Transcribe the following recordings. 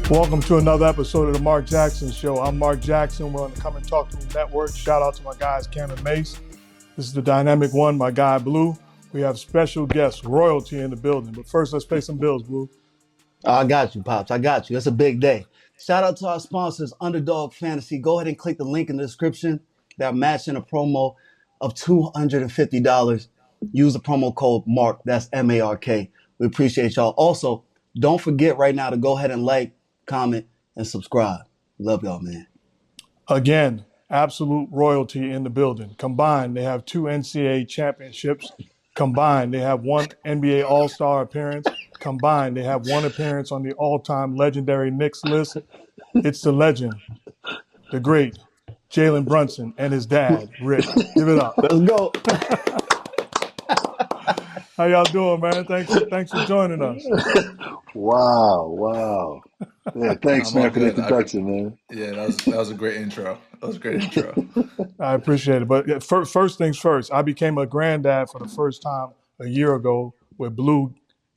Welcome to another episode of the Mark Jackson Show. I'm Mark Jackson. We're on the Come and Talk to Me Network. Shout out to my guys, Cam and Mace. This is the Dynamic One, my guy, Blue. We have special guests, royalty in the building. But first, let's pay some bills, Blue. I got you, Pops. I got you. It's a big day. Shout out to our sponsors, Underdog Fantasy. Go ahead and click the link in the description. They're matching a promo of $250. Use the promo code MARK. That's MARK. We appreciate y'all. Also, don't forget right now to go ahead and like, comment, and subscribe. Love y'all, man. Again, absolute royalty in the building. Combined, they have 2 NCAA championships. Combined, they have 1 NBA All-Star appearance. Combined, they have 1 appearance on the all-time legendary Knicks list. It's the legend, the great Jalen Brunson and his dad, Rick. Give it up. Let's go. How y'all doing, man? Thanks for joining us. Wow. Yeah, thanks, I'm all man, for the good. introduction, man. Yeah, that was a great intro. That was a great intro. I appreciate it. But first things first, I became a granddad for the first time a year ago with Blue.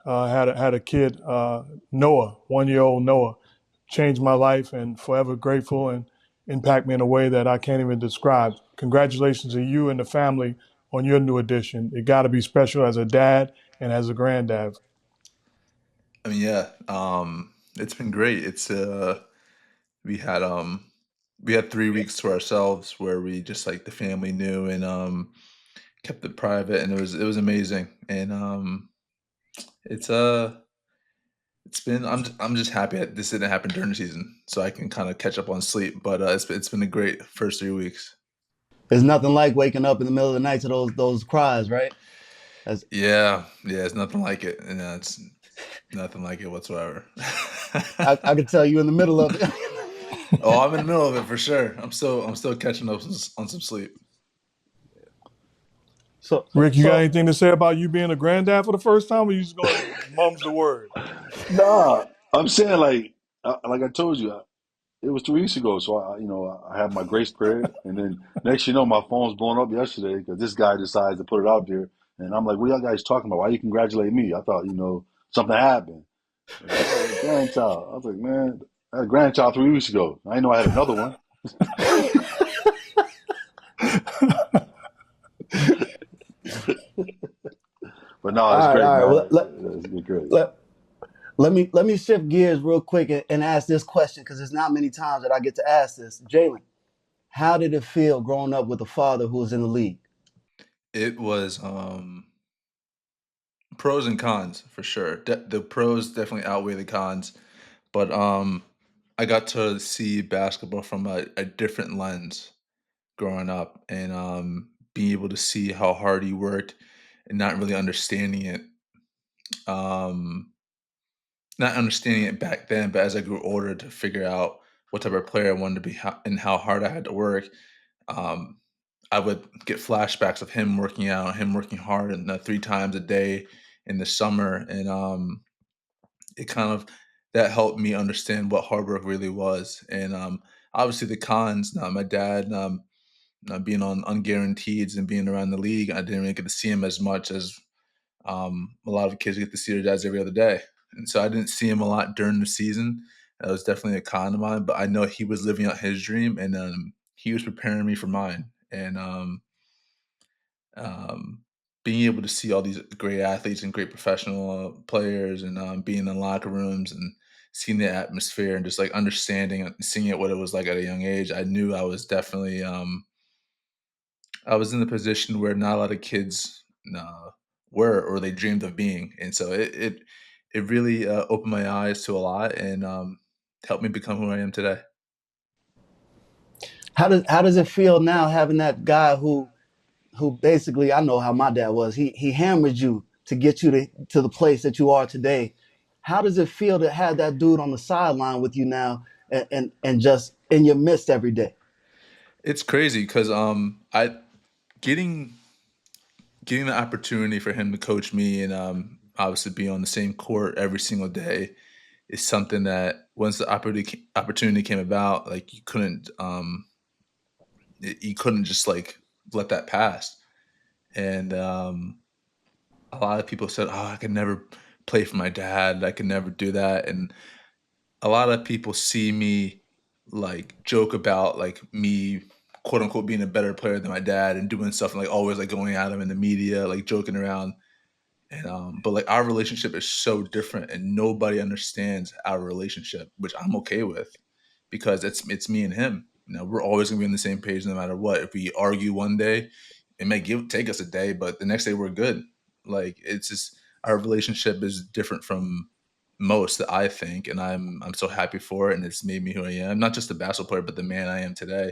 Had a kid, Noah, 1-year-old Noah. Changed my life and forever grateful and impact me in a way that I can't even describe. Congratulations to you and the family on your new addition. It got to be special as a dad and as a granddad. I mean, yeah, it's been great. It's we had we had 3 weeks to ourselves where we just like the family knew and kept it private, and it was amazing. And it's it's been I'm just happy that this didn't happen during the season, so I can kind of catch up on sleep. But it's been a great first 3 weeks. There's nothing like waking up in the middle of the night to those cries, right? Yeah, it's nothing like it, and it's nothing like it whatsoever. I can tell you in the middle of it. Oh, I'm in the middle of it for sure. I'm still catching up on some sleep. Rick, you got anything to say about you being a granddad for the first time, or you just going to mum's the word? Nah, I'm saying like I told you, it was 3 weeks ago. So I had my grace period, and then next you know, my phone's blown up yesterday because this guy decides to put it out there, and I'm like, "What y'all guys talking about? Why you congratulate me?" I thought something happened. And he's like, "Oh, your grandchild." I was like, "Man, I had a grandchild 3 weeks ago. I didn't know I had another one." But no, it's great, All man. right. It's great. Let me shift gears real quick and ask this question because there's not many times that I get to ask this. Jalen, how did it feel growing up with a father who was in the league? It was pros and cons for sure. The pros definitely outweigh the cons, but I got to see basketball from a different lens growing up, and being able to see how hard he worked and um, not understanding it back then, but as I grew older to figure out what type of player I wanted to be and how hard I had to work. Um, I would get flashbacks of him working out, him working hard, and 3 times a day in the summer, and it kind of that helped me understand what hard work really was. And obviously the cons. My dad being on unguaranteed and being around the league, I didn't really get to see him as much as a lot of kids get to see their dads every other day, and so I didn't see him a lot during the season. That was definitely a con of mine, but I know he was living out his dream, and he was preparing me for mine. And um, being able to see all these great athletes and great professional players, and being in the locker rooms and seeing the atmosphere and just like understanding and seeing it what it was like at a young age, I knew I was definitely I was in the position where not a lot of kids uh, were or they dreamed of being, and so it really opened my eyes to a lot, and helped me become who I am today. How does it feel now having that guy who basically, I know how my dad was. He hammered you to get you to the place that you are today. How does it feel to have that dude on the sideline with you now and just in your midst every day? It's crazy because I getting getting the opportunity for him to coach me and obviously be on the same court every single day is something that once the opportunity came about, like you couldn't just like let that pass. And a lot of people said, "Oh, I could never play for my dad. I could never do that." And a lot of people see me like joke about like me quote unquote being a better player than my dad and doing stuff and like always like going at him in the media, like joking around. And but like our relationship is so different and nobody understands our relationship, which I'm okay with because it's me and him. You know, we're always gonna be on the same page no matter what. If we argue one day, it may take us a day, but the next day we're good. Like it's just our relationship is different from most that I think, and I'm so happy for it, and it's made me who I am. Not just a basketball player, but the man I am today.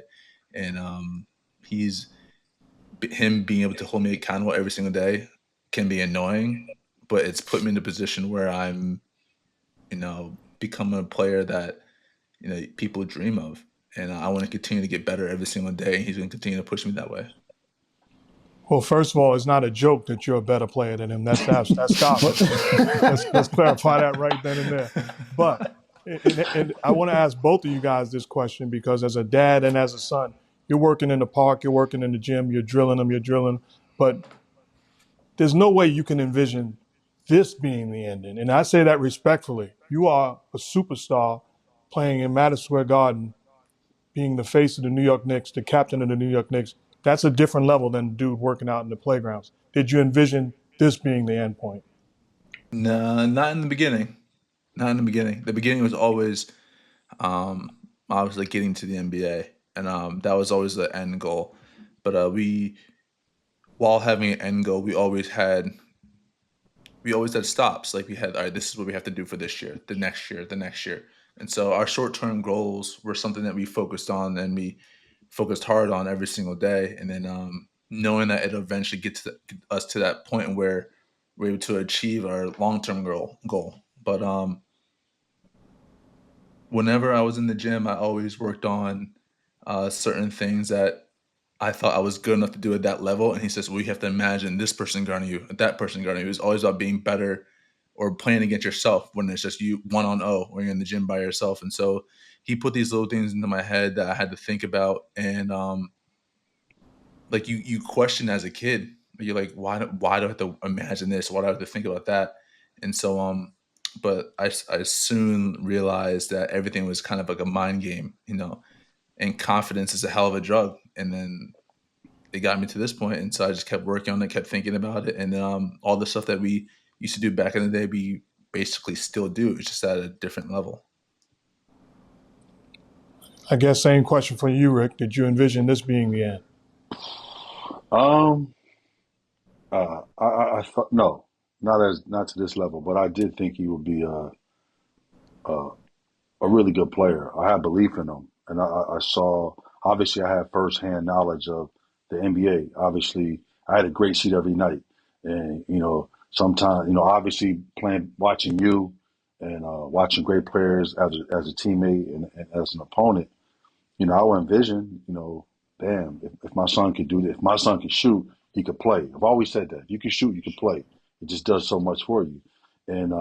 And he's him being able to hold me accountable every single day can be annoying, but it's put me in a position where I'm, becoming a player that, people dream of. And I want to continue to get better every single day. And he's going to continue to push me that way. Well, first of all, it's not a joke that you're a better player than him. That's gospel. Let's clarify that right then and there. But and I want to ask both of you guys this question because as a dad and as a son, you're working in the park, you're working in the gym, you're drilling them, but there's no way you can envision this being the ending. And I say that respectfully. You are a superstar playing in Madison Square Garden, being the face of the New York Knicks, the captain of the New York Knicks. That's a different level than the dude working out in the playgrounds. Did you envision this being the end point? No, not in the beginning. Not in the beginning. The beginning was always obviously getting to the NBA. And that was always the end goal. But while having an end goal, we always had stops. Like we had, all right, this is what we have to do for this year, the next year, the next year. And so our short-term goals were something that we focused on and we focused hard on every single day. And then knowing that it'll eventually get us to that point where we're able to achieve our long-term goal. But whenever I was in the gym, I always worked on certain things that I thought I was good enough to do at that level. And he says, well, you have to imagine this person guarding you, that person guarding you. It was always about being better or playing against yourself when it's just you 1-on-0 when you're in the gym by yourself. And so he put these little things into my head that I had to think about. And like you question as a kid, you're like, why do I have to imagine this? Why do I have to think about that? And so, but I soon realized that everything was kind of like a mind game, and confidence is a hell of a drug. And then it got me to this point, and so I just kept working on it, kept thinking about it, and all the stuff that we used to do back in the day, we basically still do. It's just at a different level. I guess same question for you, Rick. Did you envision this being the end? Um, I thought no, not to this level, but I did think he would be a a really good player. I had belief in him, and I saw. Obviously, I had firsthand knowledge of the NBA. Obviously, I had a great seat every night, and sometimes obviously playing, watching you, and watching great players as a teammate and as an opponent. I would envision, damn, if my son could do this, if my son could shoot, he could play. I've always said that. If you can shoot, you can play. It just does so much for you. And,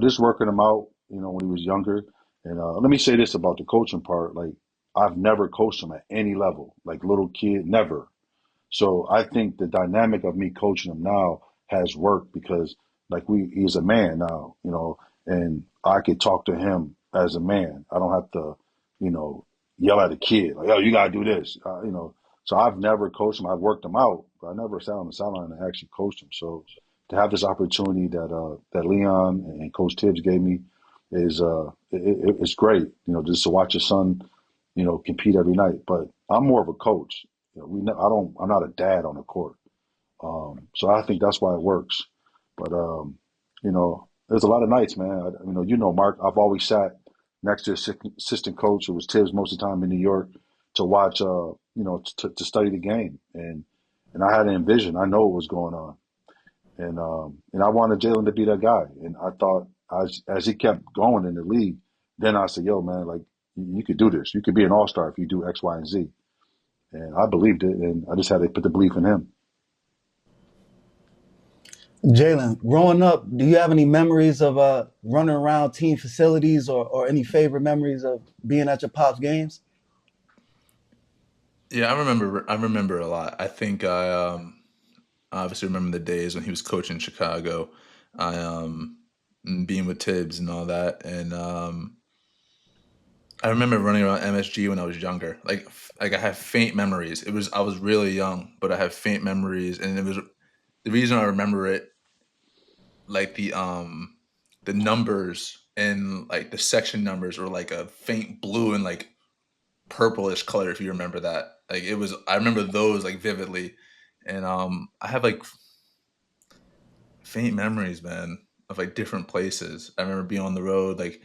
just working him out, when he was younger. And let me say this about the coaching part. Like, I've never coached him at any level, like little kid, never. So I think the dynamic of me coaching him now has worked because like he's a man now, and I could talk to him as a man. I don't have to, you know, yell at a kid like, "Oh, you gotta do this," So I've never coached him. I've worked him out, but I never sat on the sideline and actually coached him. So to have this opportunity that Leon and Coach Tibbs gave me is it's great. Just to watch your son, compete every night. But I'm more of a coach. I'm not a dad on the court. So I think that's why it works. But there's a lot of nights, man. Mark. I've always sat next to assistant coach. It was Tibbs most of the time in New York to watch. To study the game, and I had an envision. I know what was going on, and I wanted Jalen to be that guy. And I thought as he kept going in the league, then I said, "Yo, man, like you could do this. You could be an all-star if you do X, Y, and Z." And I believed it, and I just had to put the belief in him. Jalen, growing up, do you have any memories of running around team facilities or any favorite memories of being at your pop's games? Yeah, I remember a lot. I think I obviously remember the days when he was coaching Chicago. I being with Tibbs and all that, and I remember running around MSG when I was younger. Like I have faint memories. I was really young, but I have faint memories, and it was the reason I remember it. Like the numbers and like the section numbers were like a faint blue and like purplish color. If you remember that, like it was. I remember those like vividly, and I have like faint memories, man, of like different places. I remember being on the road, like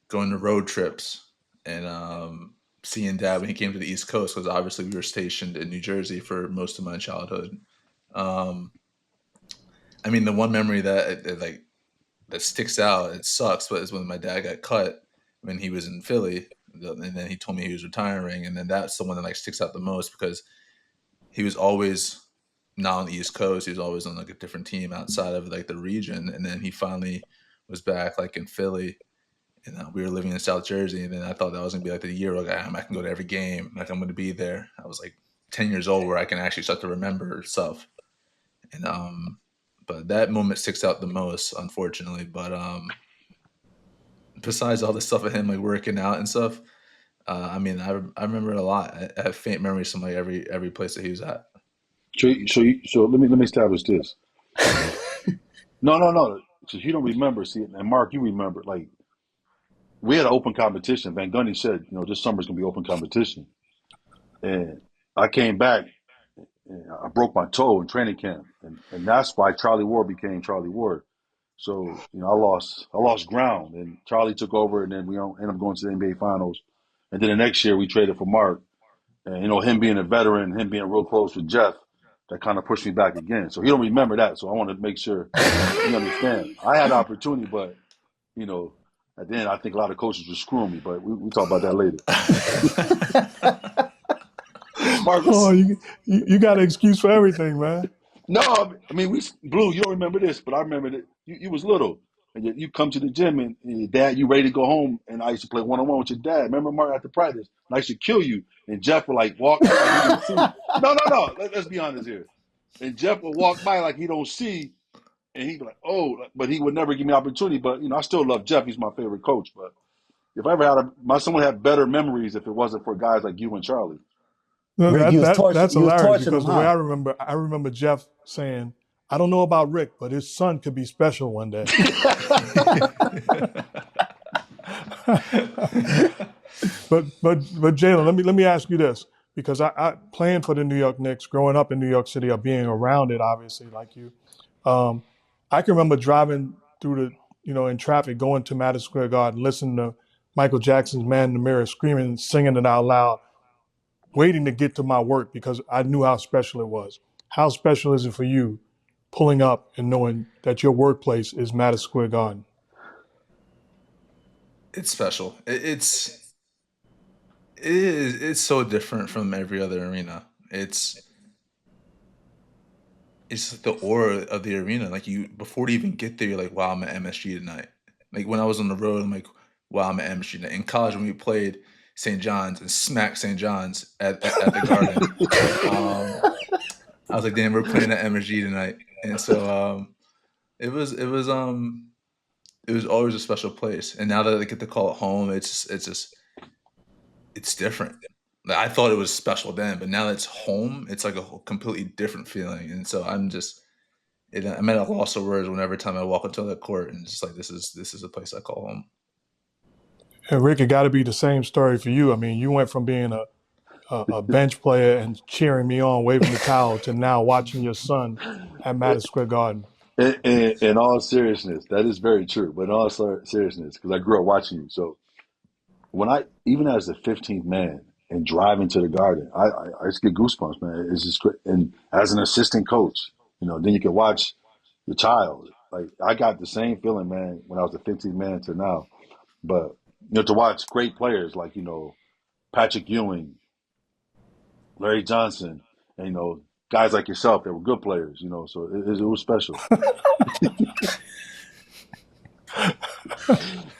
going to road trips and seeing Dad when he came to the East Coast because obviously we were stationed in New Jersey for most of my childhood. Um, I mean, the one memory like that sticks out, it sucks, but it's when my dad got cut when he was in Philly, and then he told me he was retiring, and then that's the one that like sticks out the most because he was always not on the East Coast. He was always on like a different team outside of like the region, and then he finally was back like in Philly, and we were living in South Jersey. And then I thought that was gonna be like the year like I can go to every game, like I'm gonna be there. I was like 10 years old where I can actually start to remember stuff, and but that moment sticks out the most, unfortunately. But besides all the stuff of him like working out and stuff, I mean, I remember it a lot. I have faint memories from like every place that he was at. So let me establish this. No. So you don't remember, see, and Mark, you remember. Like we had an open competition. Van Gundy said, this summer's gonna be open competition, and I came back. And I broke my toe in training camp, and that's why Charlie Ward became Charlie Ward. So I lost ground, and Charlie took over, and then we ended up going to the NBA Finals. And then the next year we traded for Mark, and him being a veteran, him being real close with Jeff, that kind of pushed me back again. So he don't remember that. So I want to make sure you understand. I had opportunity, but at the end I think a lot of coaches were screwing me. But we talk about that later. Marcus. Oh, you got an excuse for everything, man. No, I mean, Blue, you don't remember this, but I remember that you was little. And you come to the gym and your dad, you ready to go home. And I used to play one-on-one with your dad. Remember, Mark, after practice? And I used to kill you. And Jeff would like walk like he didn't see. No. Let's be honest here. And Jeff would walk by like he don't see. And he'd be like, oh, but he would never give me opportunity. But, I still love Jeff. He's my favorite coach. But if I ever had someone had better memories if it wasn't for guys like you and Charlie. No, Rick, that's hilarious because him, the way I remember Jeff saying, I don't know about Rick, but his son could be special one day. but Jalen, let me ask you this, because I playing for the New York Knicks, growing up in New York City or being around it, obviously, like you, I can remember driving through in traffic, going to Madison Square Garden, listening to Michael Jackson's Man in the Mirror, screaming, singing it out loud, waiting to get to my work because I knew how special it was. How special is it for you pulling up and knowing that your workplace is Madison Square Garden? It's special. It's so different from every other arena. It's the aura of the arena. Like before you even get there, you're like, wow, I'm at MSG tonight. Like when I was on the road, I'm like, wow, I'm at MSG tonight. In college, when we played St. John's and smacked St. John's at the Garden, I was like, damn, we're playing at MSG tonight. And so it was always a special place. And now that I get to call it home, it's different. Like, I thought it was special then, but now that it's home, it's like a completely different feeling. And so I'm at a loss of words whenever time I walk into the court, and it's just like this is a place I call home. And Rick, it got to be the same story for you. I mean, you went from being a bench player and cheering me on, waving the towel, to now watching your son at Madison Square Garden. In all seriousness, that is very true. But in all seriousness, because I grew up watching you, so even as the 15th man and driving to the Garden, I just get goosebumps, man. It's just great. And as an assistant coach, then you can watch your child. Like I got the same feeling, man, when I was the 15th man to now. But to watch great players like Patrick Ewing, Larry Johnson, and guys like yourself that were good players, so it was special.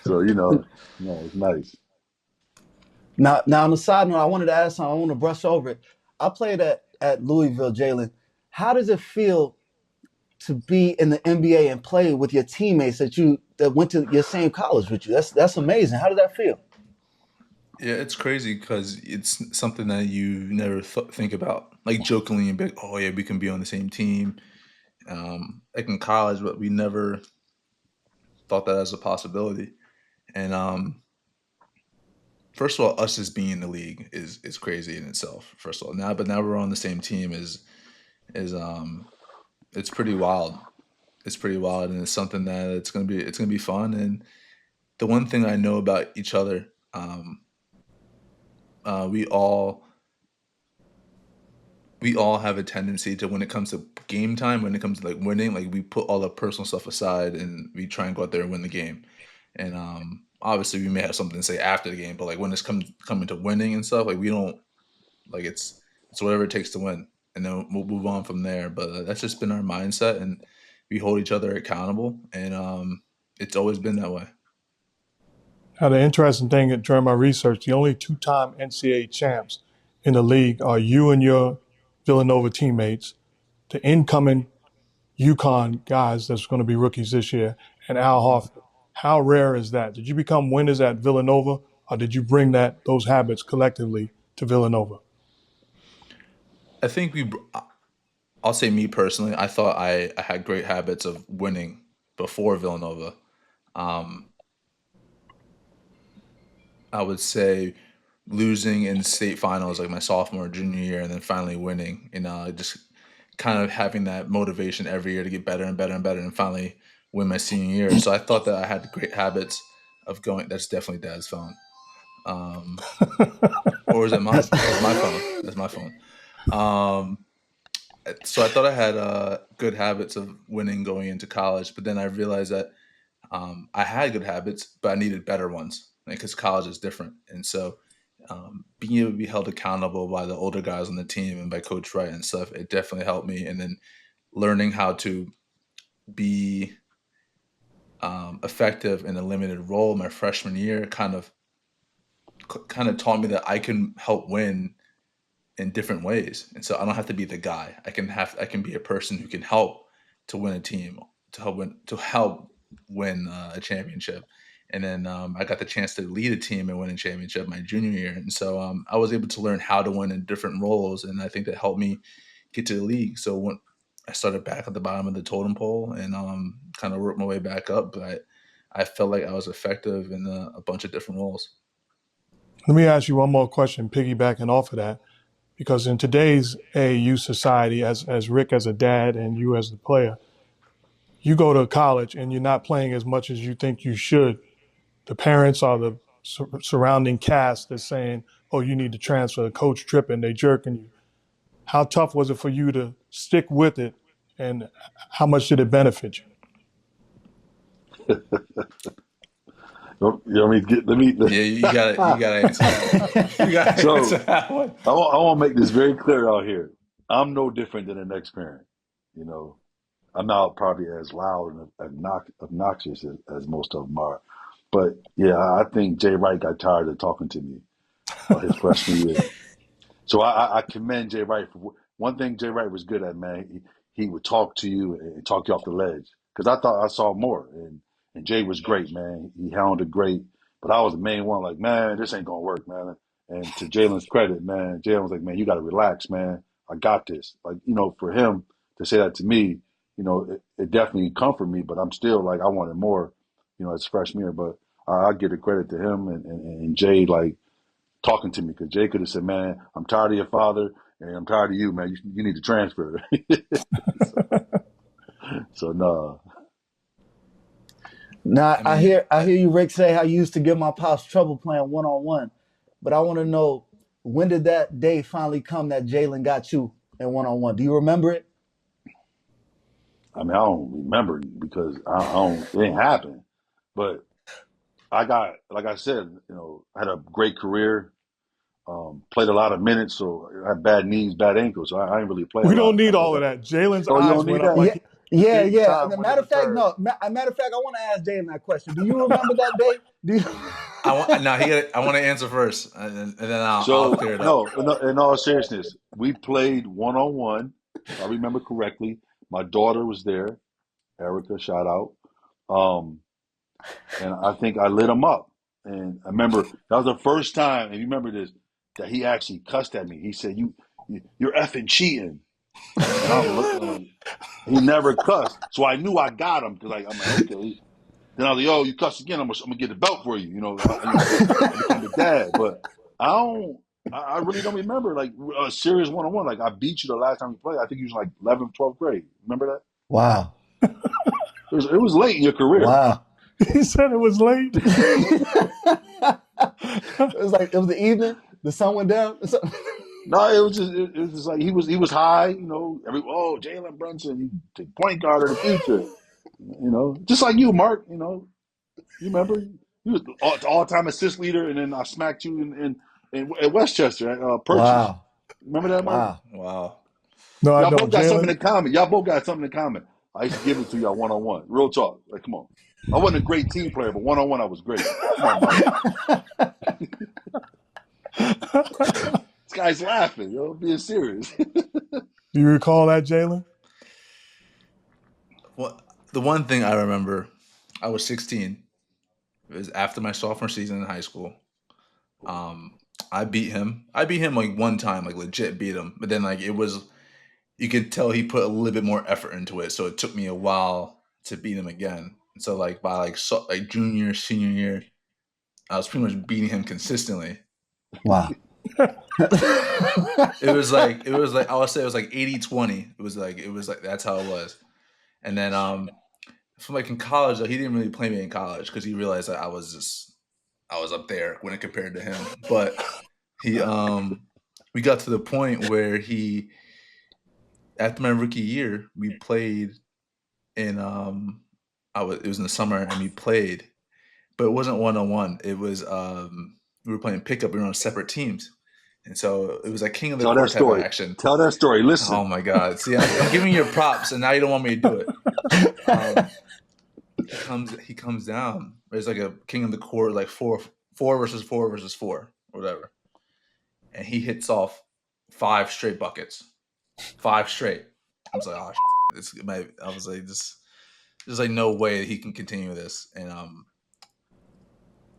So it's nice. Now on the side note, I wanted to ask something. I want to brush over it. I played at Louisville, Jalen. How does it feel to be in the NBA and play with your teammates that went to your same college with you? That's amazing. How does that feel? Yeah, it's crazy because it's something that you never think about. Like jokingly and be like, "Oh yeah, we can be on the same team." Like in college, but we never thought that as a possibility. And first of all, us just being in the league is crazy in itself. First of all, now we're on the same team is it's pretty wild. It's pretty wild, and it's something that it's gonna be fun. And the one thing I know about each other, we all have a tendency to, when it comes to game time, when it comes to like winning, like we put all the personal stuff aside and we try and go out there and win the game. And obviously we may have something to say after the game, but like when it's coming to winning and stuff, like we don't, like it's whatever it takes to win, and then we'll move on from there. But that's just been our mindset, and we hold each other accountable, and it's always been that way. Now, the interesting thing during my research, the only two-time NCAA champs in the league are you and your Villanova teammates, the incoming UConn guys that's going to be rookies this year, and Al Horford. How rare is that? Did you become winners at Villanova, or did you bring those habits collectively to Villanova? I think I'll say me personally, I thought I had great habits of winning before Villanova. Um, I would say losing in state finals like my sophomore, junior year, and then finally winning, and just kind of having that motivation every year to get better and better and better, and finally win my senior year. So I thought that I had great habits of going. That's definitely Dad's phone. Or is it mine? That's my phone. That's my phone. Um, so I thought I had good habits of winning going into college, but then I realized that I had good habits, but I needed better ones because college is different. And so being able to be held accountable by the older guys on the team and by Coach Wright and stuff, it definitely helped me. And then learning how to be effective in a limited role my freshman year kind of taught me that I can help win in different ways. And so I don't have to be the guy. I can be a person who can help to win a team, to help win a championship. And then I got the chance to lead a team and win a championship my junior year. And so I was able to learn how to win in different roles, and I think that helped me get to the league. So when I started back at the bottom of the totem pole and kind of worked my way back up, but I felt like I was effective in a bunch of different roles. Let me ask you one more question, piggybacking off of that, because in today's AAU society, as Rick as a dad and you as the player, you go to college and you're not playing as much as you think you should. The parents or the surrounding cast that's saying, "Oh, you need to transfer." The coach tripping, they jerking you. How tough was it for you to stick with it, and how much did it benefit you? You know, let me. Yeah, you gotta answer that one. You gotta answer So that one. I want to make this very clear out here. I'm no different than the next parent. You know, I'm not probably as loud and obnoxious as most of them are. But yeah, I think Jay Wright got tired of talking to me his freshman year. So I commend Jay Wright for one thing. Jay Wright was good at, man. He would talk to you and talk you off the ledge because I thought I saw more. And Jay was great, man. He handled it great. But I was the main one, like, man, this ain't gonna work, man. And to Jalen's credit, man, Jalen was like, man, you got to relax, man. I got this. Like, for him to say that to me, it definitely comforted me. But I'm still like, I wanted more, as freshman year. But I give the credit to him and Jay, like talking to me because Jay could have said, "Man, I'm tired of your father and I'm tired of you, man. You need to transfer." so no, Now I I mean, hear I hear you, Rick, say how you used to give my pops trouble playing 1-on-1, but I want to know, when did that day finally come that Jalen got you in 1-on-1? Do you remember it? I mean I don't remember because I don't. It didn't happen. But I got, like I said, I had a great career. Played a lot of minutes, so I had bad knees, bad ankles. So I didn't really play a We don't lot need after all of that. that. Jalen's Oh, you eyes don't went need up that? like Yeah, he yeah, big yeah. time when it Matter of fact, occurred. no. Matter of fact, I want to ask Jalen that question. Do you remember that day? Do you? I want now. I want to answer first, and then I'll So clear it up. no, in all seriousness, we played 1-on-1. If I remember correctly, my daughter was there. Erica, shout out. Um, and I think I lit him up. And I remember that was the first time, and you remember this, that he actually cussed at me. He said, "You're effing cheating," and I'm like, he never cussed, so I knew I got him because I'm like, okay. Then I was like, "Oh, you cuss again? I'm gonna get the belt for you." I became the dad, but I don't. I really don't remember like a serious one-on-one. Like I beat you the last time we played. I think you was like 11th, 12th grade. Remember that? Wow. It was late in your career. Wow. He said it was late. It was the evening. The sun went down. No, it was just like he was high. Jalen Brunson, the point guard of the future. Just like you, Mark. You remember you was the all-time assist leader, and then I smacked you in Westchester at Purchase. Wow. Remember that, Mark? Wow. No, I Y'all don't. both got something Jalen, in common. Y'all both got something in common. I used to give it to y'all one-on-one. Real talk. Like, come on. I wasn't a great team player, but one-on-one I was great. Come on, Mark. This guy's laughing, being serious. do you recall that, Jalen? Well, the one thing I remember, I was 16. It was after my sophomore season in high school. I beat him. I beat him like one time, like legit beat him. But then like it was, you could tell he put a little bit more effort into it. So it took me a while to beat him again. So like by like junior, senior year, I was pretty much beating him consistently. Wow. It was like I would say it was like 80-20. It was like that's how it was. And then from like in college, he didn't really play me in college because he realized that I was up there when it compared to him. But he we got to the point where after my rookie year, we played in it was in the summer and we played, but it wasn't 1-on-1. It was we were playing pickup. We were on separate teams. And so it was like king of the court type of action. Tell that story. Listen. Oh my God. See, I'm giving you your props and now you don't want me to do it. He comes down. There's like a king of the court, like four versus four versus four, or whatever. And he hits off 5 straight buckets. 5 straight. I was like, oh, I was like, there's like no way that he can continue this. And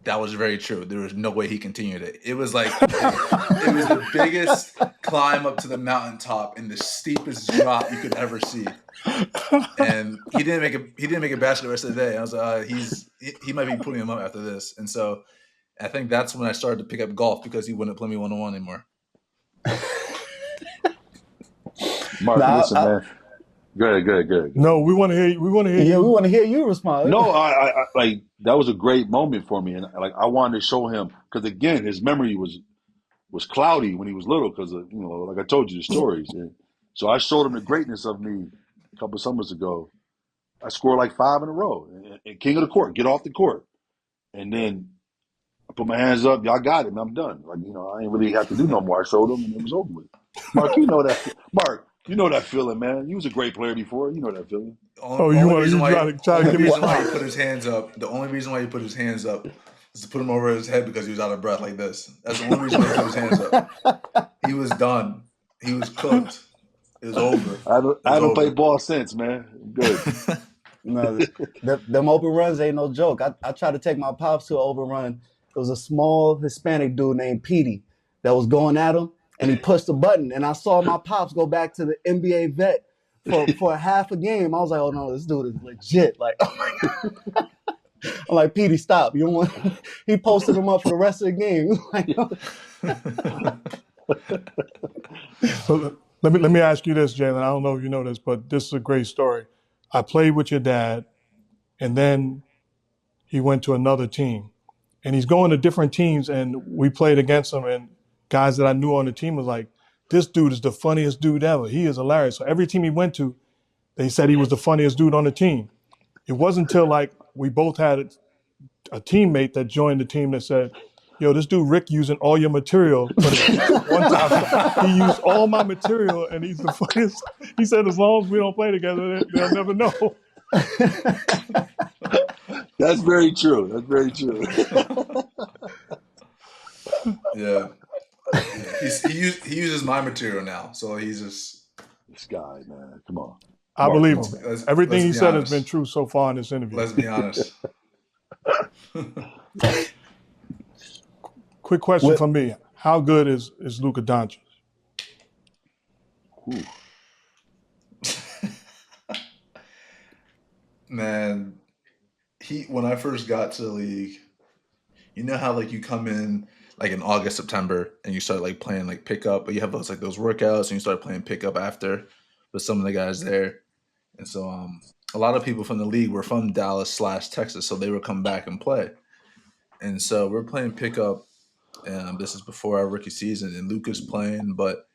that was very true. There was no way he continued it. It was like it was the biggest climb up to the mountaintop and the steepest drop you could ever see. And he didn't make a basket the rest of the day. I was like, he might be putting him up after this. And so I think that's when I started to pick up golf because he wouldn't play me 1-on-1 anymore. Mark, listen, man. Good. No, we want to hear. We want to hear. Yeah, we want to hear you respond. No, I like that was a great moment for me, and like I wanted to show him because again, his memory was cloudy when he was little because of like I told you the stories. And so I showed him the greatness of me a couple of summers ago. I scored like 5 in a row, and king of the court, get off the court, and then I put my hands up. Y'all got it, and I'm done. Like I ain't really have to do no more. I showed him, and it was over with. Mark, you know that. Mark. You know that feeling, man. You was a great player before. You know that feeling. Try to give me why he put his hands up. The only reason why he put his hands up is to put him over his head because he was out of breath like this. That's the only reason why he put his hands up. He was done. He was cooked. It was over. I haven't played ball since, man. Good. No, them open runs ain't no joke. I tried to take my pops to an open run. It was a small Hispanic dude named Petey that was going at him. And he pushed the button, and I saw my pops go back to the NBA vet for half a game. I was like, "Oh no, this dude is legit!" Like, I'm like, "Petey, stop! You don't want." He posted him up for the rest of the game. So let me ask you this, Jalen. I don't know if you know this, but this is a great story. I played with your dad, and then he went to another team, and he's going to different teams, and we played against him, and guys that I knew on the team was like, this dude is the funniest dude ever. He is hilarious. So every team he went to, they said he was the funniest dude on the team. It wasn't until like we both had a teammate that joined the team that said, yo, this dude Rick using all your material. One time he used all my material and he's the funniest. He said as long as we don't play together, they'll never know. That's very true. Yeah. He uses my material now, so he's just this guy, man. Come on, I believe him. Everything he said has been true so far in this interview. Let's be honest. Quick question What from me: how good is Luca Donćić? Ooh. Man, when I first got to the league, you know how like you come in like in August, September, and you start like playing like pickup, but you have those workouts, and you start playing pickup after with some of the guys there. And so a lot of people from the league were from Dallas/Texas, so they would come back and play. And so we're playing pickup. This is before our rookie season, and Luca's playing, but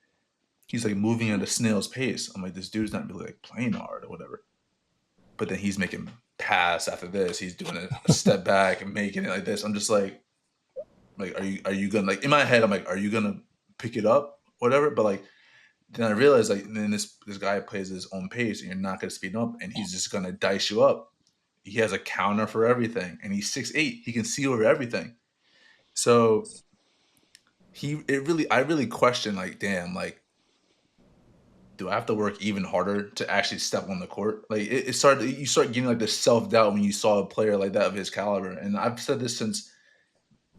he's like moving at a snail's pace. I'm like, this dude's not really like playing hard or whatever. But then he's making pass after this. He's doing a step back and making it like this. I'm just like, are you gonna like in my head? I'm like, are you gonna pick it up, whatever? But like, then I realized like, then this guy plays his own pace, and you're not gonna speed up, and he's just gonna dice you up. He has a counter for everything, and he's 6'8". He can see over everything. So I really question like, damn, like, do I have to work even harder to actually step on the court? Like you start getting like this self doubt when you saw a player like that of his caliber. And I've said this since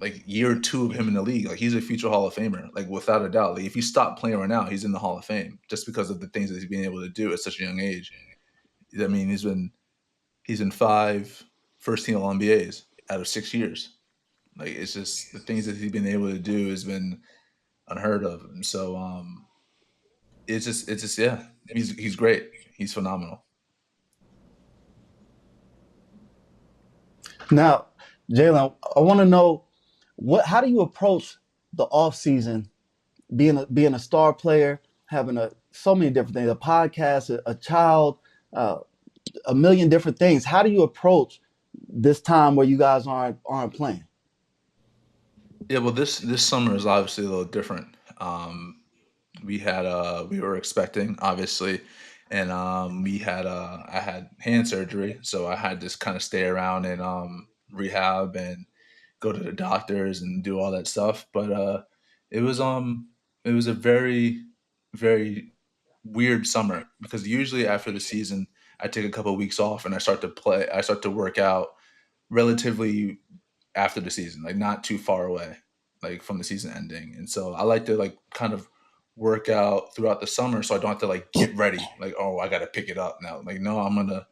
like year two of him in the league. Like he's a future Hall of Famer, like without a doubt. Like if you stop playing right now, he's in the Hall of Fame just because of the things that he's been able to do at such a young age. I mean, he's in 5 first team All NBAs out of 6 years. Like it's just the things that he's been able to do has been unheard of. And so it's just yeah, he's great. He's phenomenal. now, Jalen? I want to know how do you approach the off season, being a star player, having so many different things, a podcast, a child, uh, a million different things. How do you approach this time where you guys aren't playing? Yeah, well, this summer is obviously a little different. We were expecting obviously, and I had hand surgery, so I had to kind of stay around and rehab and go to the doctors and do all that stuff. But it was um it was a very weird summer because usually after the season I take a couple of weeks off and I start to work out relatively after the season, like not too far away, like from the season ending. And so I like to like kind of work out throughout the summer so I don't have to like get ready, like, oh, I gotta pick it up now. Like, no, I'm gonna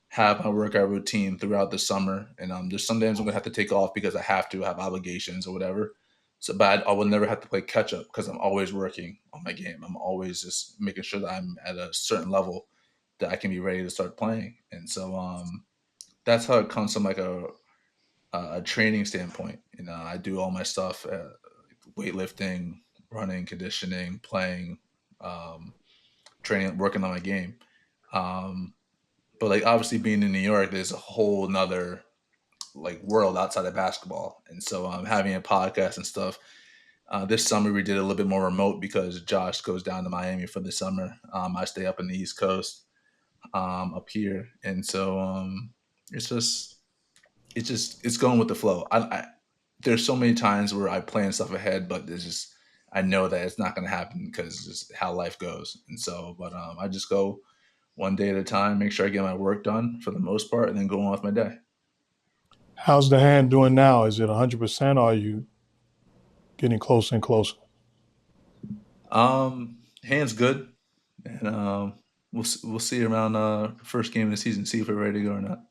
have my workout routine throughout the summer. And there's some days I'm gonna have to take off because I have to have obligations or whatever. So but I will never have to play catch up because I'm always working on my game. I'm always just making sure that I'm at a certain level that I can be ready to start playing. And so that's how it comes from like a training standpoint. You know, I do all my stuff, weightlifting, running, conditioning, playing, um, training, working on my game. Um, but like obviously being in New York, there's a whole nother like world outside of basketball. And so having a podcast and stuff. This summer we did a little bit more remote because Josh goes down to Miami for the summer. I stay up in the East Coast, up here, and so it's just it's going with the flow. There's so many times where I plan stuff ahead, but there's just I know that it's not going to happen because it's just how life goes. And so, but I just go one day at a time, make sure I get my work done for the most part, and then go on with my day. How's the hand doing now? Is it 100%, or are you getting closer and closer? Hands good, and we'll see around first game of the season, see if we're ready to go or not.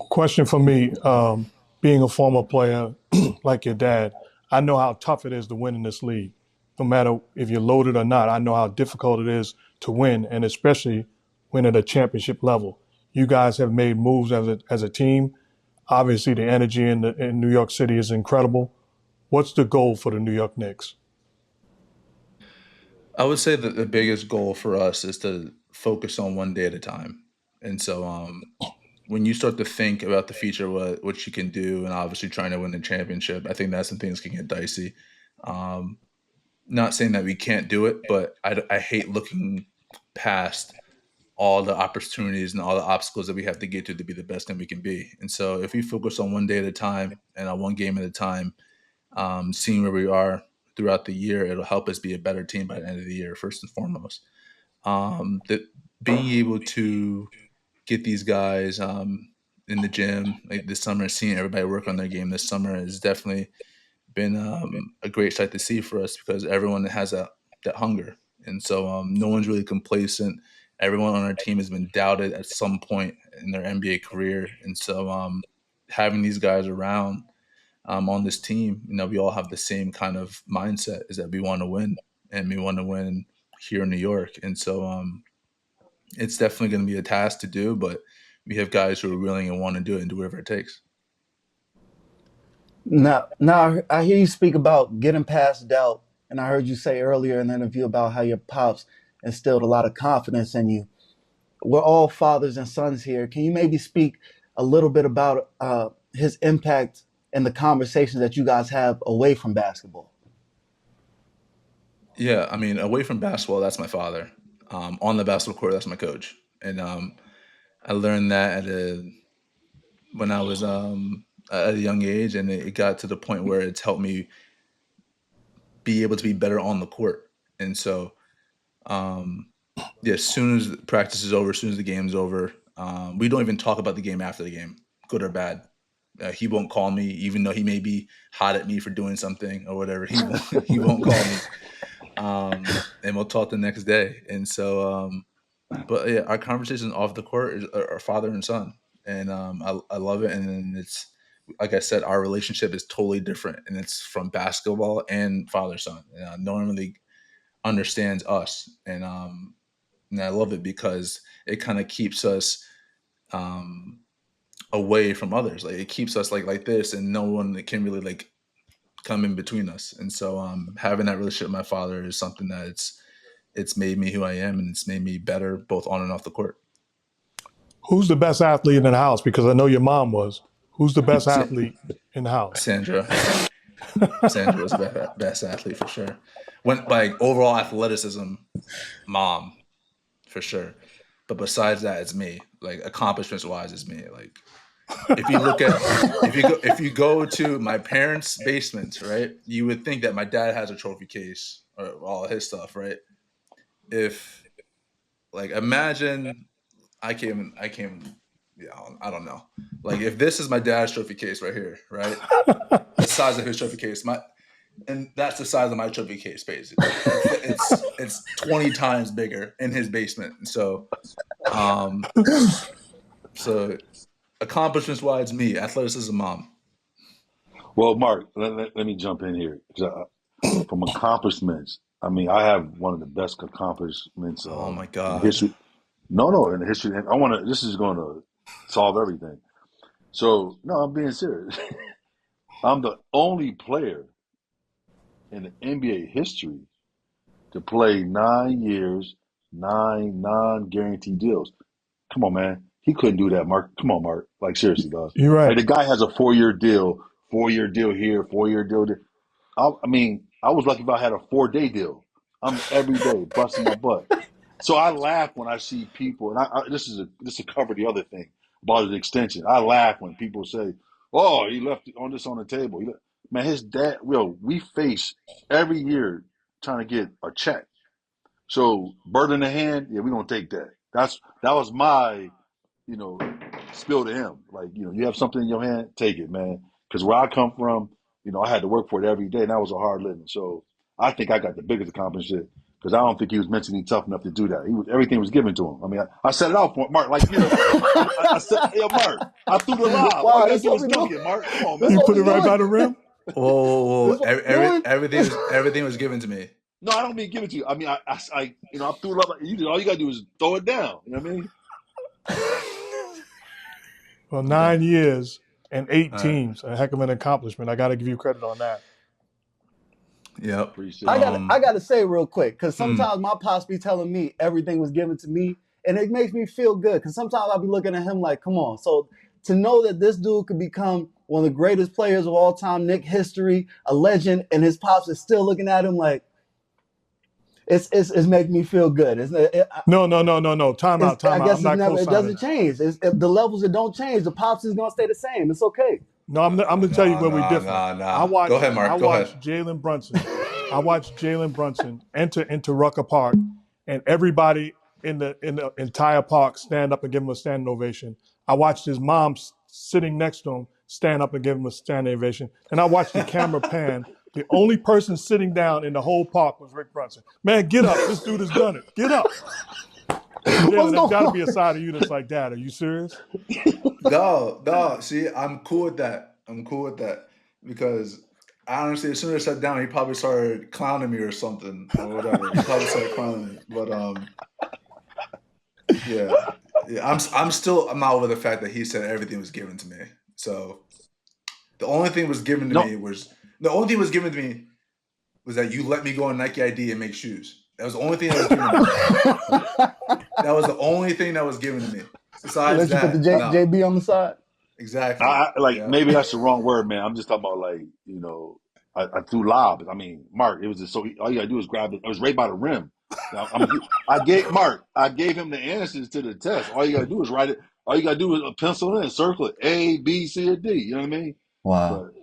Question for me: being a former player like your dad, I know how tough it is to win in this league. No matter if you're loaded or not, I know how difficult it is to win, and especially win at a championship level. You guys have made moves as a team. Obviously, the energy in New York City is incredible. What's the goal for the New York Knicks? I would say that the biggest goal for us is to focus on one day at a time. And so when you start to think about the future, what you can do, and obviously trying to win the championship, I think that's when things can get dicey. Um, Not saying that we can't do it, but I hate looking past all the opportunities and all the obstacles that we have to get to be the best thing we can be. And so if we focus on one day at a time and on one game at a time, seeing where we are throughout the year, it'll help us be a better team by the end of the year, first and foremost. That being able to get these guys in the gym like this summer, seeing everybody work on their game this summer has definitely been a great sight to see for us because everyone has that hunger, and so no one's really complacent. Everyone on our team has been doubted at some point in their NBA career, and so having these guys around on this team, we all have the same kind of mindset: is that we want to win, and we want to win here in New York, and so it's definitely going to be a task to do, but we have guys who are willing and want to do it and do whatever it takes. Now, I hear you speak about getting past doubt, and I heard you say earlier in the interview about how your pops instilled a lot of confidence in you. We're all fathers and sons here. Can you maybe speak a little bit about his impact and the conversations that you guys have away from basketball? Yeah, I mean, away from basketball, that's my father. On the basketball court, that's my coach, and I learned that when I was at a young age, and it got to the point where it's helped me be able to be better on the court. And so, as soon as practice is over, as soon as the game's over, we don't even talk about the game after the game, good or bad. He won't call me, even though he may be hot at me for doing something or whatever. He won't call me, and we'll talk the next day. And so, but yeah, our conversation off the court are father and son, and I love it. And then it's like I said, our relationship is totally different, and it's from basketball and father son. No one really understands us, and I love it because it kind of keeps us away from others. Like it keeps us like this, and no one can really like come in between us. And so having that relationship with my father is something that it's made me who I am, and it's made me better both on and off the court. Who's the best athlete in the house? Because I know your mom was. Who's the best athlete in the house? Sandra. Sandra was the best athlete for sure. When like overall athleticism, mom, for sure. But besides that, it's me. Like accomplishments wise, it's me. Like if you go to my parents' basement, right, you would think that my dad has a trophy case or all his stuff, right? If like imagine I came, yeah, I don't know. Like if this is my dad's trophy case right here, right? The size of his trophy case, and that's the size of my trophy case, basically. It's 20 times bigger in his basement. And so, so accomplishments wise, me, athleticism, mom. Well, Mark, let me jump in here. From accomplishments, I mean, I have one of the best accomplishments Oh my in God. history. No, in the history. And I want to. This is going to solve everything. So, no, I'm being serious. I'm the only player in the NBA history to play 9 years, 9 non-guaranteed deals. Come on, man. He couldn't do that, Mark. Come on, Mark. Like seriously, dog. You're right. Like the guy has a 4-year deal, 4-year deal here, 4-year deal there. I mean, I was lucky if I had a 4-day deal. I'm every day busting my butt. So I laugh when I see people, and this to cover the other thing about his extension. I laugh when people say, "Oh, he left on this on the table." Man, his dad. We face every year trying to get a check. So bird in the hand, yeah, we gonna take that. That was my, you know, spill to him. Like, you have something in your hand, take it, man. Because where I come from, I had to work for it every day, and that was a hard living. So I think I got the biggest accomplishment because I don't think he was mentally tough enough to do that. Everything was given to him. I mean, I set it out for Mark. Like, I said, hey, Mark, I threw the lob. All Wow, you gotta that's do what is we dunk doing. it, Mark. Come on, That's man. You what put we it right doing. by the rim? Whoa. That's what we're doing. Everything was given to me. No, I don't mean give it to you. I mean, I threw it up. All you gotta do is throw it down. You know what I mean? Well, 9 years and 8 All right. teams, a heck of an accomplishment. I got to give you credit on that. Yep. Appreciate I it. gotta say real quick, because sometimes my pops be telling me everything was given to me, and it makes me feel good. Because sometimes I'll be looking at him like, come on. So to know that this dude could become one of the greatest players of all time, Knicks history, a legend, and his pops is still looking at him like, it's making me feel good. No. Time out. I guess I'm not it doesn't co-signing that. change. The levels that don't change, the pops is gonna stay the same. It's okay. No, I'm going to tell you where we're different. Nah. Go ahead, Mark. I Go watched ahead. Jalen Brunson. I watched Jalen Brunson enter into Rucker Park, and everybody in the entire park stand up and give him a standing ovation. I watched his mom sitting next to him stand up and give him a standing ovation. And I watched the camera pan. The only person sitting down in the whole park was Rick Brunson. Man, get up. This dude has done it. Get up. Jalen, there's got to be a side of you that's like, Dad, are you serious? No. See, I'm cool with that. Because I honestly, as soon as I sat down, he probably started clowning me or something or whatever. He probably started clowning me. But yeah. I'm not over the fact that he said everything was given to me. So the only thing was given to me was that you let me go on Nike ID and make shoes. That was the only thing that was given to me. That was the only thing that was given to me. Besides Let you put the JB on the side. Exactly. Maybe that's the wrong word, man. I'm just talking about I threw lobs. I mean, Mark, it was just all you gotta do is grab it. It was right by the rim. I gave him the answers to the test. All you gotta do is write it. All you gotta do is pencil it in, circle it, A, B, C, or D. You know what I mean? Wow. But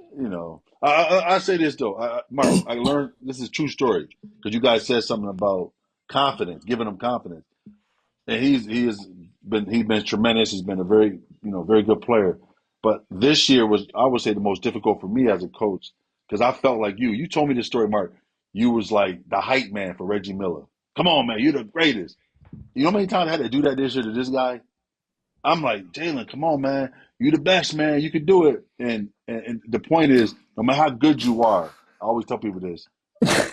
I say this though, Mark. I learned this is a true story because you guys said something about confidence, giving him confidence, and he's been tremendous. He's been a very very good player. But this year was, I would say, the most difficult for me as a coach because I felt like you. You told me this story, Mark. You was like the hype man for Reggie Miller. Come on, man, you're the greatest. You know how many times I had to do that this year to this guy? I'm like, Jalen, come on, man. You the best, man. You can do it. And the point is, no matter how good you are, I always tell people this,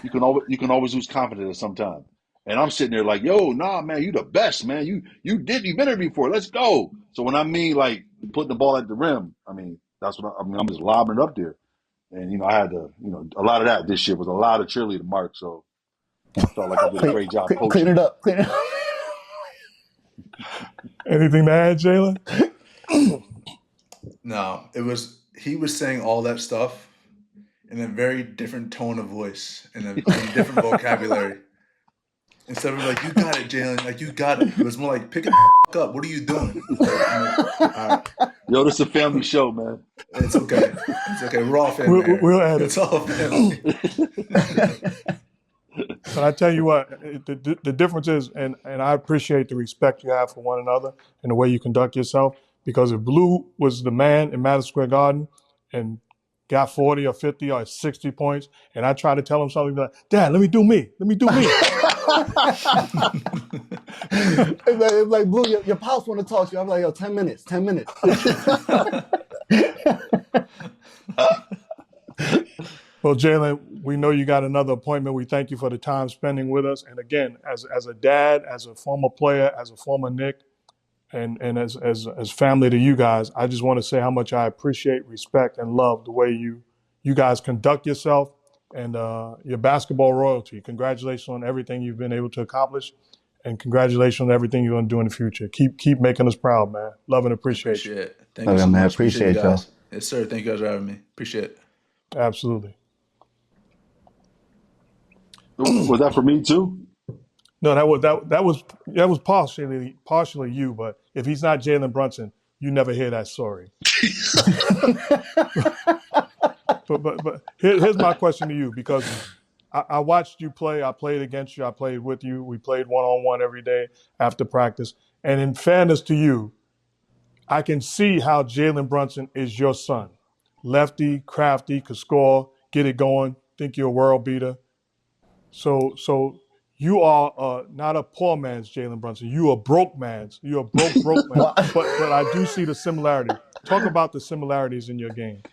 you can always lose confidence at some time. And I'm sitting there like, yo, nah, man, you the best, man. You've been here before. Let's go. So when I mean like putting the ball at the rim, I mean that's what I'm just lobbing it up there. And I had to, a lot of that this year was a lot of cheerleader, Mark. So I felt like I did a great job coaching. Clean it up. Anything to add, Jalen? No, he was saying all that stuff in a very different tone of voice, in a different vocabulary. Instead of like, you got it, Jalen, like you got it. It was more like, pick it up. What are you doing? Like, all right. Yo, this is a family show, man. It's okay. We're all family. We'll add it. It's all family. But I tell you what, the difference is, and I appreciate the respect you have for one another and the way you conduct yourself. Because if Blue was the man in Madison Square Garden and got 40 or 50 or 60 points, and I try to tell him something like, Dad, let me do me. It's like Blue, your pops want to talk to you. I'm like, yo, 10 minutes. Well, Jalen, we know you got another appointment. We thank you for the time spending with us. And again, as a dad, as a former player, as a former Knick, and as family to you guys, I just want to say how much I appreciate, respect, and love the way you guys conduct yourself and your basketball royalty. Congratulations on everything you've been able to accomplish, and congratulations on everything you're going to do in the future. Keep making us proud, man. Love and appreciate you. It. Thank you so man, much. appreciate you y'all. guys. Yes, sir. Thank you guys for having me. Appreciate it. Absolutely. Was that for me too? No, that was partially you, but if he's not Jalen Brunson, you never hear that story. but here's my question to you, because I watched you play. I played against you. I played with you. We played one-on-one every day after practice. And in fairness to you, I can see how Jalen Brunson is your son. Lefty, crafty, could score, get it going, think you're a world beater. So you are not a poor man's Jalen Brunson. You are broke man's. You're a broke man. But I do see the similarity. Talk about the similarities in your game.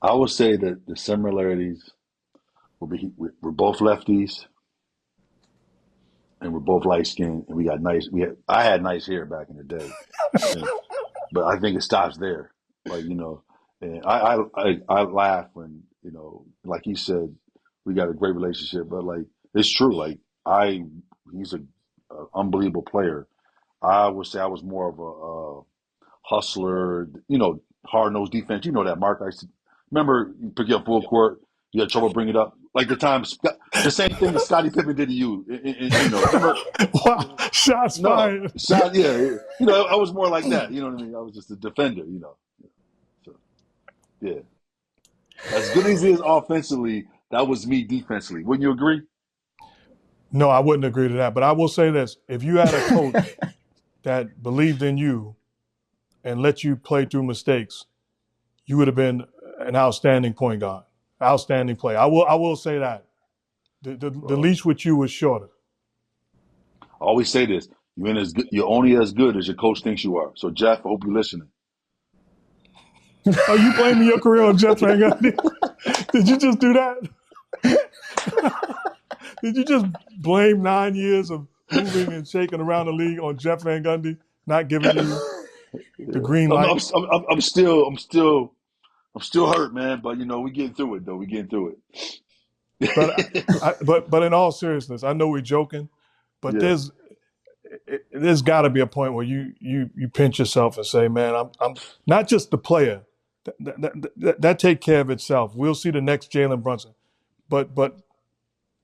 I would say that the similarities will be we're both lefties, and we're both light skinned, and we got nice. I had nice hair back in the day, but I think it stops there. And I laugh when like you said, we got a great relationship, but like it's true. Like he's a unbelievable player. I would say I was more of a hustler, hard-nosed defense. You know that, Mark. I used to, remember you pick you up full court, you had trouble bringing it up. Like the same thing that Scottie Pippen did to you. Remember? Wow, shots fired. Yeah. I was more like that. You know what I mean? I was just a defender, So, yeah. As good as he is offensively, that was me defensively. Wouldn't you agree? No, I wouldn't agree to that. But I will say this. If you had a coach that believed in you and let you play through mistakes, you would have been an outstanding point guard, outstanding player. I will say that. The leash with you was shorter. I always say this: you're only as good as your coach thinks you are. So, Jeff, I hope you're listening. Are you blaming your career on Jeff Van Gundy? Did you just do that? Did you just blame 9 years of moving and shaking around the league on Jeff Van Gundy not giving you the green light? I'm still hurt, man. But we getting through it, though. We getting through But but in all seriousness, I know we're joking, but Yeah. there's got to be a point where you pinch yourself and say, man, I'm not just the player. That take care of itself. We'll see the next Jalen Brunson, but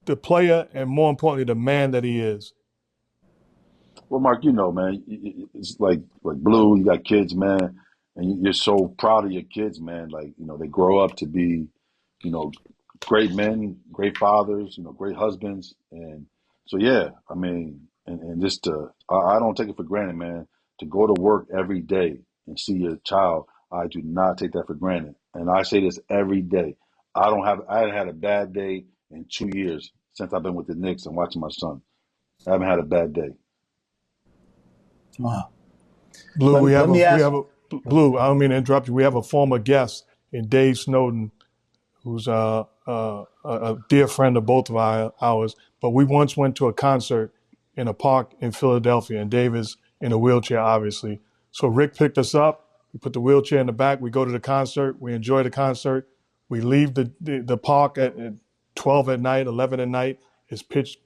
the player, and more importantly, the man that he is. Well, Mark, man, it's like Blue. You got kids, man, and you're so proud of your kids, man. Like they grow up to be, you know, great men, great fathers, great husbands, and so yeah, I mean, and just I don't take it for granted, man. To go to work every day and see your child, I do not take that for granted, and I say this every day. I haven't had a bad day in 2 years since I've been with the Knicks and watching my son. I haven't had a bad day. Wow. Blue, we Let me ask. have a Blue. I don't mean to interrupt you. We have a former guest in Dave Snowden, who's a dear friend of both of ours. But we once went to a concert in a park in Philadelphia, and Dave is in a wheelchair, obviously. So Rick picked us up. We put the wheelchair in the back. We go to the concert. We enjoy the concert. We leave the park at 12 at night, 11 at night. It's pitch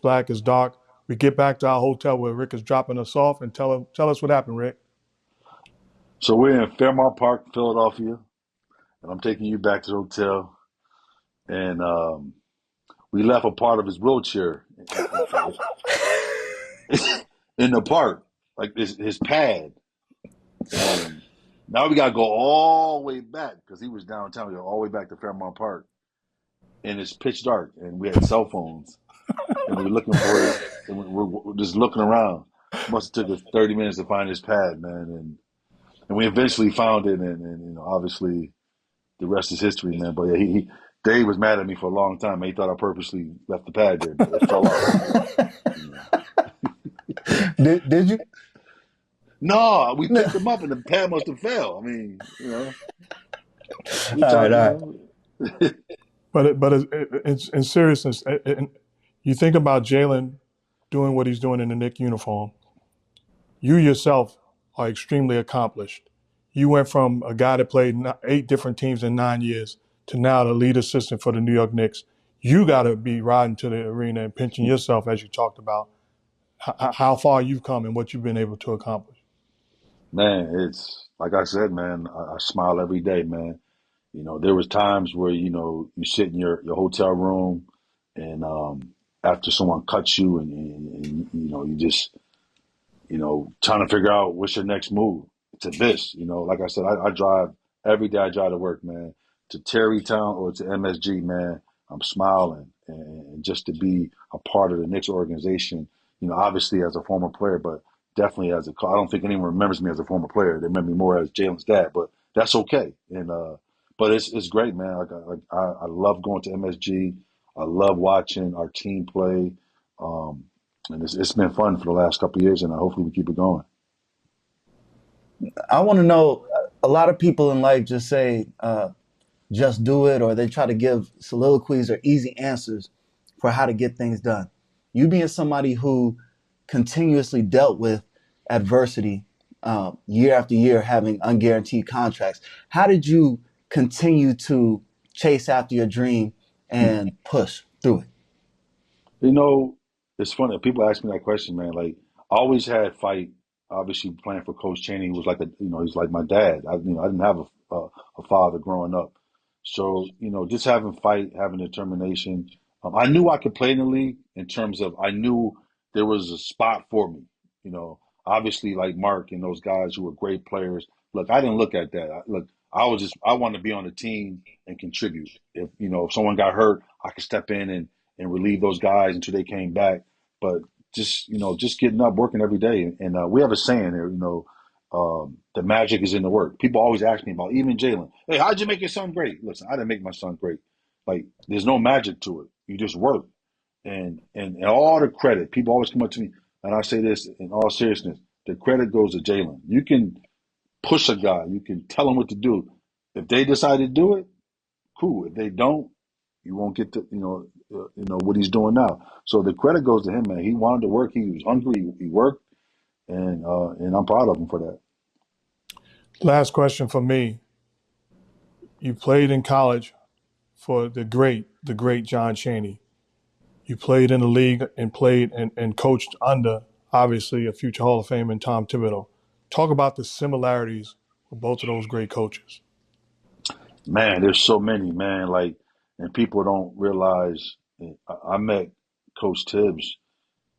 black. It's dark. We get back to our hotel where Rick is dropping us off, and tell us what happened, Rick. So we're in Fairmount Park, Philadelphia, and I'm taking you back to the hotel, and we left a part of his wheelchair in the park, like his pad. And now we gotta go all the way back because he was downtown. We go all the way back to Fairmount Park, and it's pitch dark, and we had cell phones, and we were looking for it, and we're just looking around. Must have took us 30 minutes to find his pad, man, and we eventually found it, and obviously the rest is history, man. But yeah, Dave was mad at me for a long time. He thought I purposely left the pad there, but it fell off. Did you? No, we picked him up, and the pad must have fell. I mean, All right. But it's in seriousness, you think about Jalen doing what he's doing in the Knicks uniform. You yourself are extremely accomplished. You went from a guy that played 8 different teams in 9 years to now the lead assistant for the New York Knicks. You got to be riding to the arena and pinching yourself, as you talked about, how far you've come and what you've been able to accomplish. Man, it's like I said, man. I smile every day, man. There was times where you sit in your hotel room, and after someone cuts you, and you just trying to figure out what's your next move to this. Like I said, I drive every day. I drive to work, man, to Terrytown or to MSG, man. I'm smiling, and just to be a part of the Knicks organization. Obviously as a former player, but definitely as a. I don't think anyone remembers me as a former player. They remember me more as Jalen's dad, but that's okay. And but it's great, man. I love going to MSG. I love watching our team play. And it's been fun for the last couple of years, and hopefully we keep it going. I want to know, a lot of people in life just say, just do it, or they try to give soliloquies or easy answers for how to get things done. You being somebody who continuously dealt with adversity year after year, having unguaranteed contracts, how did you continue to chase after your dream and push through it? It's funny. People ask me that question, man. Like, I always had fight. Obviously, playing for Coach Chaney, was like he's like my dad. I didn't have a father growing up, so just having fight, having determination. I knew I could play in the league in terms of I knew there was a spot for me. Obviously, like Mark and those guys who were great players. Look, I didn't look at that. I wanted to be on the team and contribute. If someone got hurt, I could step in and relieve those guys until they came back. But just getting up, working every day. And we have a saying here, the magic is in the work. People always ask me about even Jalen. Hey, how'd you make your son great? Listen, I didn't make my son great. Like, there's no magic to it. You just work. And all the credit, people always come up to me, and I say this in all seriousness, the credit goes to Jalen. You can push a guy. You can tell him what to do. If they decide to do it, cool. If they don't, you won't get to what he's doing now. So the credit goes to him, man. He wanted to work. He was hungry. He worked, and I'm proud of him for that. Last question for me. You played in college for the great John Chaney. You played in the league and played and coached under, obviously, a future Hall of Fame and Tom Thibodeau. Talk about the similarities of both of those great coaches. Man, there's so many, man. Like, and people don't realize. I met Coach Tibbs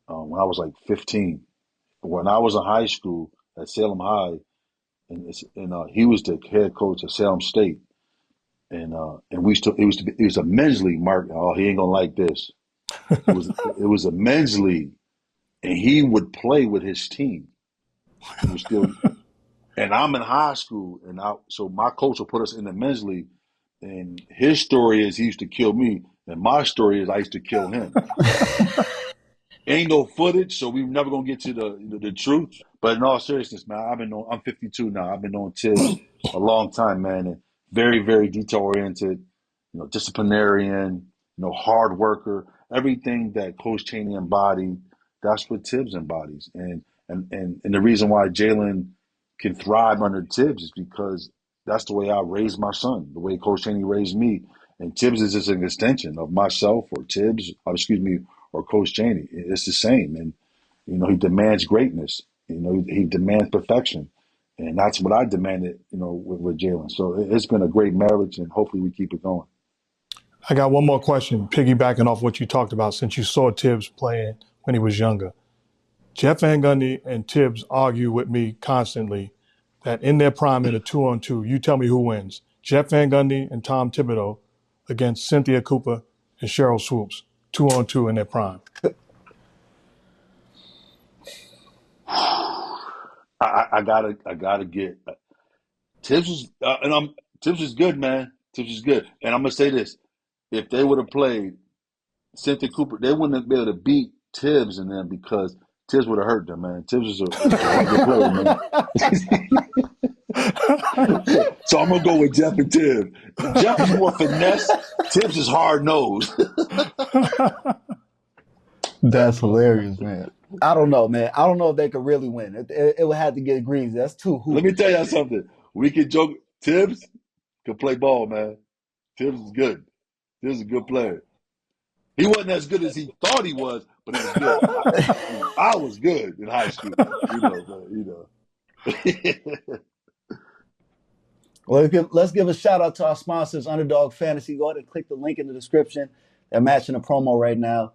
when I was like 15. When I was in high school at Salem High, and he was the head coach at Salem State, and we used to. It was a men's league. Mark, oh, he ain't gonna like this. It was a men's league, and he would play with his team. He was still, and I'm in high school, and so my coach will put us in the men's league. And his story is he used to kill me, and my story is I used to kill him. Ain't no footage, so we're never gonna get to the truth. But in all seriousness, man, I'm 52 now. I've been on Tibbs a long time, man, and very, very detail oriented, disciplinarian, hard worker. Everything that Coach Chaney embodied, that's what Tibbs embodies. And the reason why Jalen can thrive under Tibbs is because that's the way I raised my son, the way Coach Chaney raised me. And Tibbs is just an extension of myself or or Coach Chaney. It's the same. And, he demands greatness. He demands perfection. And that's what I demanded, with Jalen. So it's been a great marriage, and hopefully we keep it going. I got one more question, piggybacking off what you talked about since you saw Tibbs playing when he was younger. Jeff Van Gundy and Tibbs argue with me constantly that in their prime in a 2-on-2, you tell me who wins. Jeff Van Gundy and Tom Thibodeau against Cynthia Cooper and Cheryl Swoops, 2-on-2 in their prime. I gotta get Tibbs is Tibbs is good, man. Tibbs is good, and I'm gonna say this: if they would have played Cynthia Cooper, they wouldn't have been able to beat Tibbs and them because Tibbs would have hurt them, man. Tibbs is a good player, man. So I'm gonna go with Jeff and Tibbs. Jeff is more finesse. Tibbs is hard nosed. That's hilarious, man. I don't know, man. I don't know if they could really win. It would have to get greasy. That's too hoop. Let me tell y'all something. We can joke. Tibbs can play ball, man. Tibbs is good. Tibbs is a good player. He wasn't as good as he thought he was, but he was good. I was good in high school. Well, let's give a shout out to our sponsors, Underdog Fantasy. Go ahead and click the link in the description. They're matching a promo right now.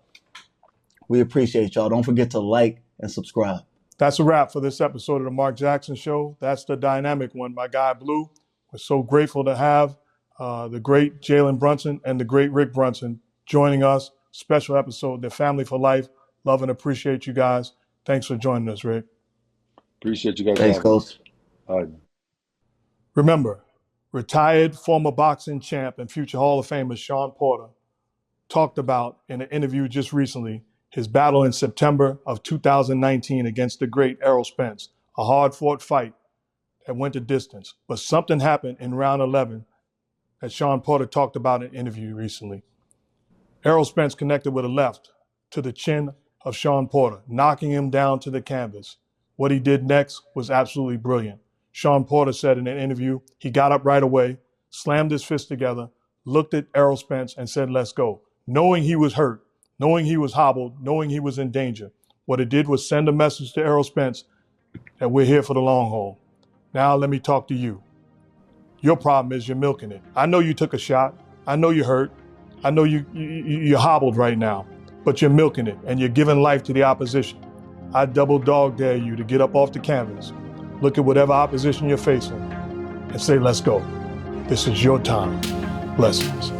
We appreciate y'all. Don't forget to like and subscribe. That's a wrap for this episode of the Mark Jackson Show. That's the dynamic one, my guy Blue. We're so grateful to have the great Jalen Brunson and the great Rick Brunson joining us. Special episode, they're family for life. Love and appreciate you guys. Thanks for joining us, Rick. Appreciate you guys. Thanks, Coach. All right. Remember, retired former boxing champ and future Hall of Famer Shawn Porter talked about in an interview just recently his battle in September of 2019 against the great Errol Spence, a hard-fought fight that went the distance. But something happened in round 11 that Shawn Porter talked about in an interview recently. Errol Spence connected with a left to the chin of Shawn Porter, knocking him down to the canvas. What he did next was absolutely brilliant. Shawn Porter said in an interview, he got up right away, slammed his fists together, looked at Errol Spence and said, "Let's go." Knowing he was hurt, knowing he was hobbled, knowing he was in danger. What it did was send a message to Errol Spence that we're here for the long haul. Now let me talk to you. Your problem is you're milking it. I know you took a shot. I know you're hurt. I know you're hobbled right now, but you're milking it and you're giving life to the opposition. I double dog dare you to get up off the canvas, look at whatever opposition you're facing and say, "Let's go. This is your time." Blessings.